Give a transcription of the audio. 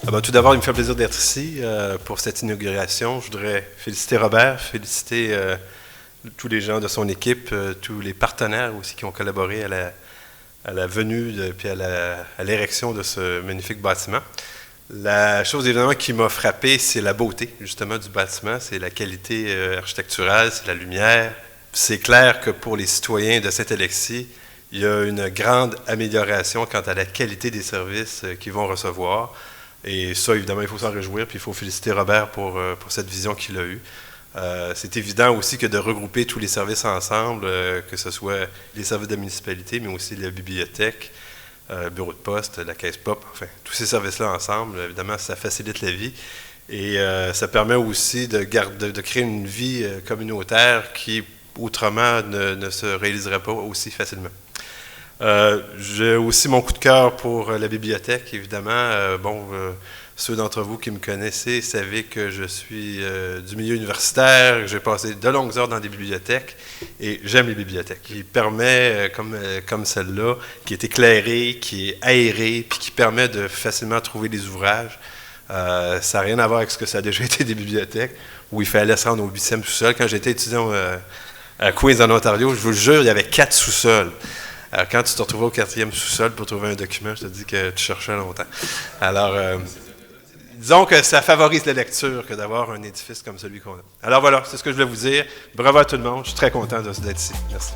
Tout d'abord, il me fait plaisir d'être ici pour cette inauguration. Je voudrais féliciter Robert, féliciter tous les gens de son équipe, tous les partenaires aussi qui ont collaboré à la venue puis à l'érection de ce magnifique bâtiment. La chose évidemment qui m'a frappé, c'est la beauté justement du bâtiment, c'est la qualité architecturale, c'est la lumière. C'est clair que pour les citoyens de Saint-Alexis, il y a une grande amélioration quant à la qualité des services qu'ils vont recevoir. Et ça, évidemment, il faut s'en réjouir, puis il faut féliciter Robert pour cette vision qu'il a eue. C'est évident aussi que de regrouper tous les services ensemble, que ce soit les services de la municipalité, mais aussi la bibliothèque, bureau de poste, la caisse pop, enfin, tous ces services-là ensemble, évidemment, ça facilite la vie. Et ça permet aussi de créer une vie communautaire qui, autrement, ne se réaliserait pas aussi facilement. J'ai aussi mon coup de cœur pour la bibliothèque, évidemment. Ceux d'entre vous qui me connaissez savez que je suis du milieu universitaire, j'ai passé de longues heures dans des bibliothèques et j'aime les bibliothèques. Qui permet, comme celle-là, qui est éclairée, qui est aérée, puis qui permet de facilement trouver des ouvrages. Ça n'a rien à voir avec ce que ça a déjà été des bibliothèques, où il fallait se rendre au 8e sous-sol. Quand j'étais étudiant à Queens, en Ontario, je vous le jure, il y avait 4 sous-sols. Alors, quand tu te retrouvais au 4e sous-sol pour trouver un document, je te dis que tu cherchais longtemps. Alors, disons que ça favorise la lecture que d'avoir un édifice comme celui qu'on a. Alors voilà, c'est ce que je voulais vous dire. Bravo à tout le monde. Je suis très content d'être ici. Merci.